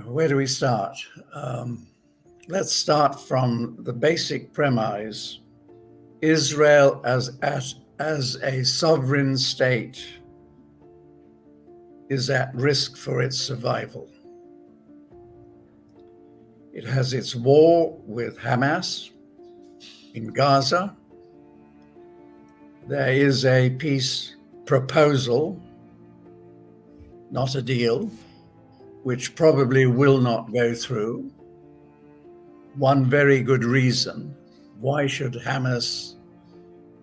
Where do we start? Let's start from the basic premise. Israel as a sovereign state is at risk for its survival. It has its war with Hamas in Gaza. There is a peace proposal, not a deal, which probably will not go through. One very good reason. Why should Hamas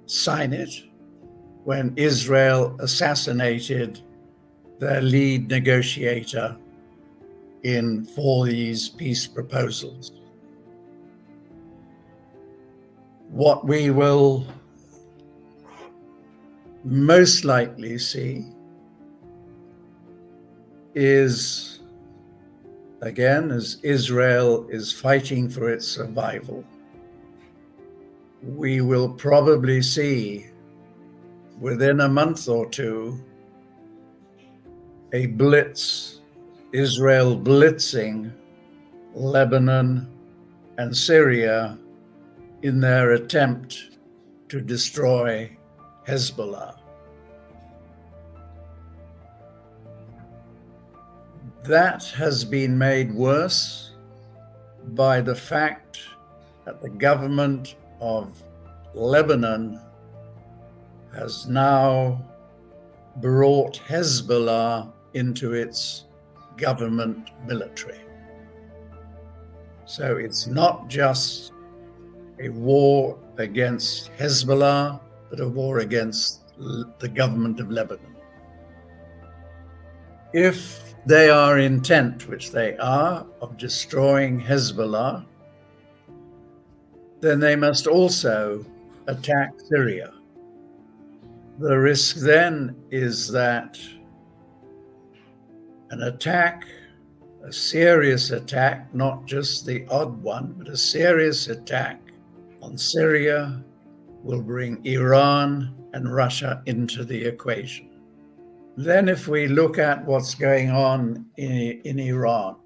sign it when Israel assassinated their lead negotiator for these peace proposals? What we will most likely see is, again, as Israel is fighting for its survival, we will probably see within a month or two a blitz, Israel blitzing Lebanon and Syria in their attempt to destroy Hezbollah. That has been made worse by the fact that the government of Lebanon has now brought Hezbollah into its government military. So it's not just a war against Hezbollah, but a war against the government of Lebanon. If they are intent, which they are, of destroying Hezbollah, then they must also attack Syria. The risk then is that an attack, a serious attack, not just the odd one, but a serious attack on Syria will bring Iran and Russia into the equation. Then if we look at what's going on in Iran,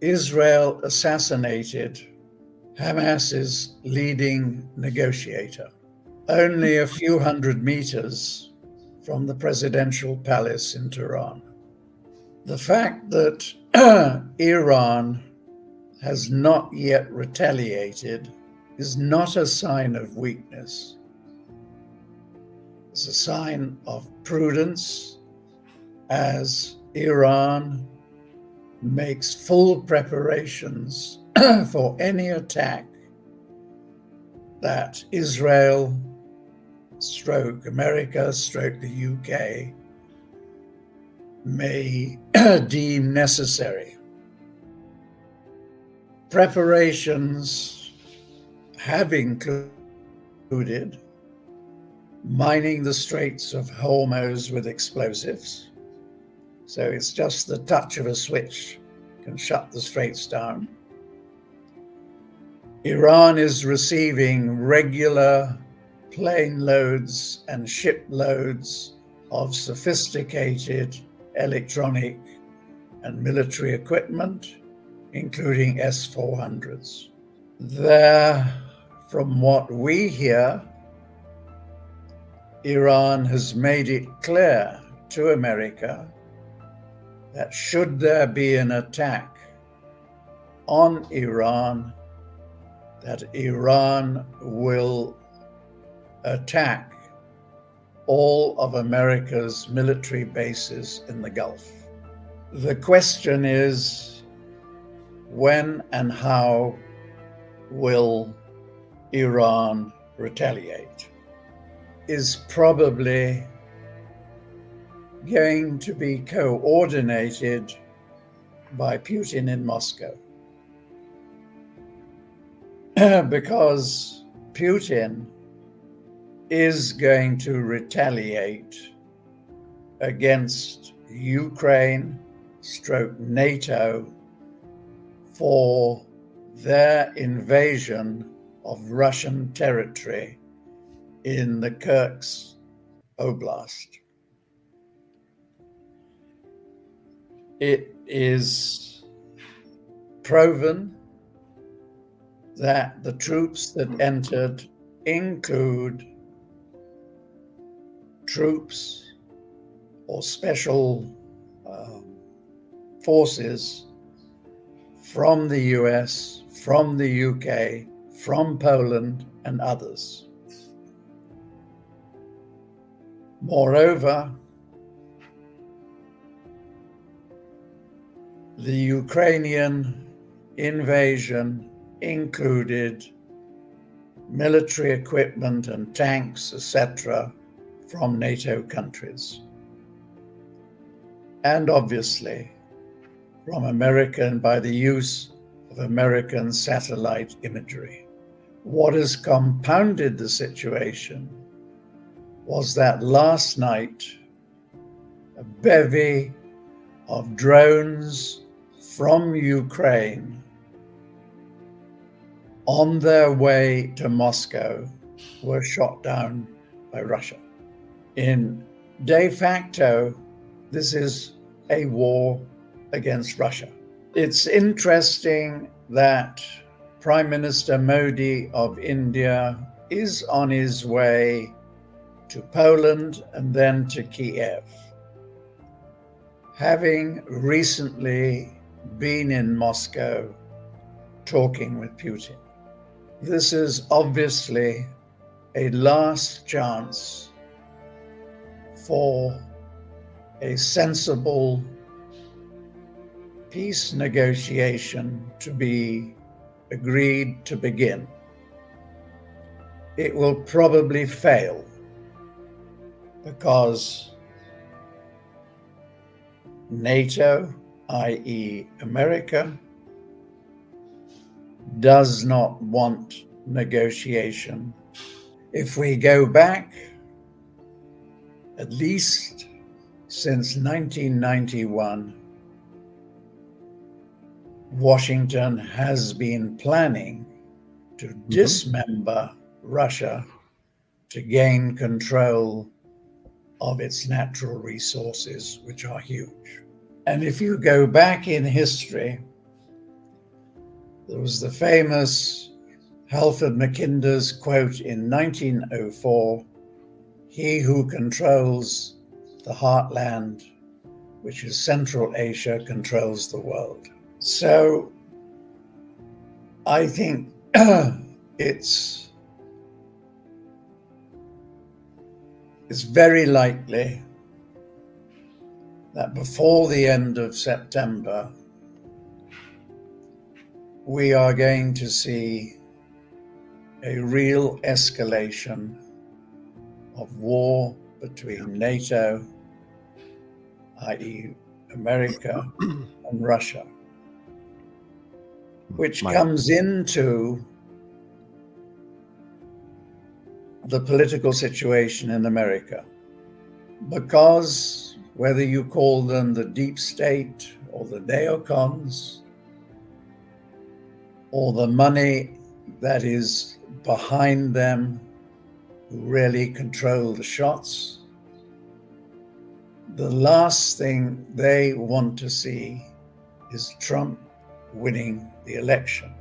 Israel assassinated Hamas's leading negotiator, only a few hundred meters from the presidential palace in Tehran. The fact that Iran has not yet retaliated is not a sign of weakness. It's a sign of prudence as Iran makes full preparations for any attack that Israel, stroke America, stroke the UK, may deem necessary. Preparations have included mining the Straits of Hormuz with explosives. So it's just the touch of a switch can shut the straits down. Iran is receiving regular plane loads and ship loads of sophisticated electronic and military equipment, including S-400s. There, from what we hear, Iran has made it clear to America that should there be an attack on Iran, that Iran will attack all of America's military bases in the Gulf. The question is, when and how will Iran retaliate? Is probably going to be coordinated by Putin in Moscow. Because Putin is going to retaliate against Ukraine / NATO for their invasion of Russian territory in the Kursk Oblast. is proven that the troops that entered include troops or special forces from the US, from the UK, from Poland, and others. Moreover, the Ukrainian invasion included military equipment and tanks, etc., from NATO countries. And obviously, from American, by the use of American satellite imagery. What has compounded the situation was that last night, a bevy of drones from Ukraine on their way to Moscow were shot down by Russia. In de facto, this is a war against Russia. It's interesting that Prime Minister Modi of India is on his way to Poland and then to Kiev, having recently been in Moscow talking with Putin. This is obviously a last chance for a sensible peace negotiation to be agreed to begin. It will probably fail because NATO, i.e. America, does not want negotiation. If we go back at least since 1991, Washington has been planning to dismember Russia to gain control of its natural resources, which are huge. And if you go back in history, there was the famous Halford Mackinder's quote in 1904, "He who controls the heartland, which is Central Asia, controls the world." So I think it's very likely that before the end of September, we are going to see a real escalation of war between NATO, i.e. America, and Russia, which comes into the political situation in America. Because whether you call them the deep state or the neocons or the money that is behind them who really control the shots, the last thing they want to see is Trump winning the election.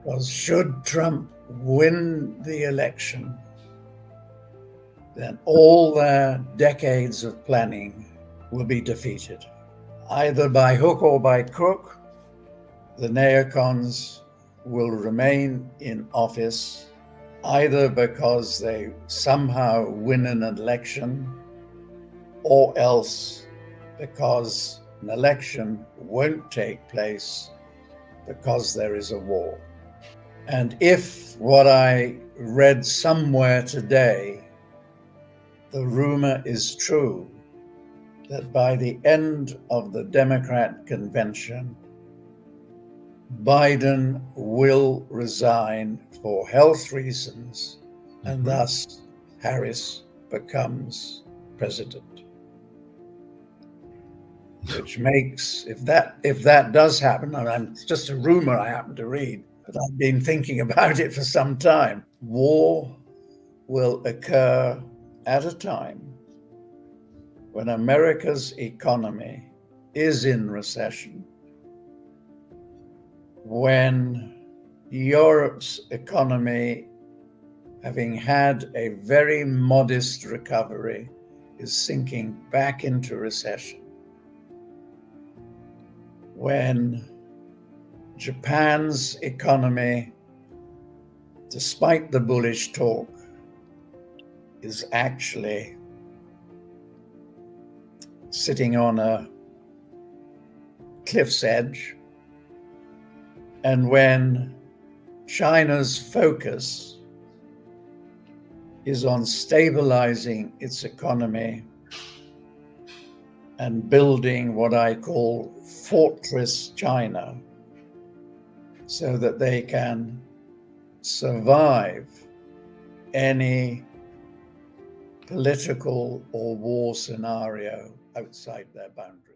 Because should Trump win the election, then all their decades of planning will be defeated. Either by hook or by crook, the neocons will remain in office, either because they somehow win an election, or else because an election won't take place because there is a war. And if what I read somewhere today, the rumor is true, that by the end of the Democrat convention, Biden will resign for health reasons, and thus Harris becomes president. Which makes, if that does happen, and it's just a rumor I happen to read, but I've been thinking about it for some time, war will occur at a time when America's economy is in recession, when Europe's economy, having had a very modest recovery, is sinking back into recession, when Japan's economy, despite the bullish talk, is actually sitting on a cliff's edge, and when China's focus is on stabilizing its economy and building what I call Fortress China, so that they can survive any political or war scenario outside their boundaries.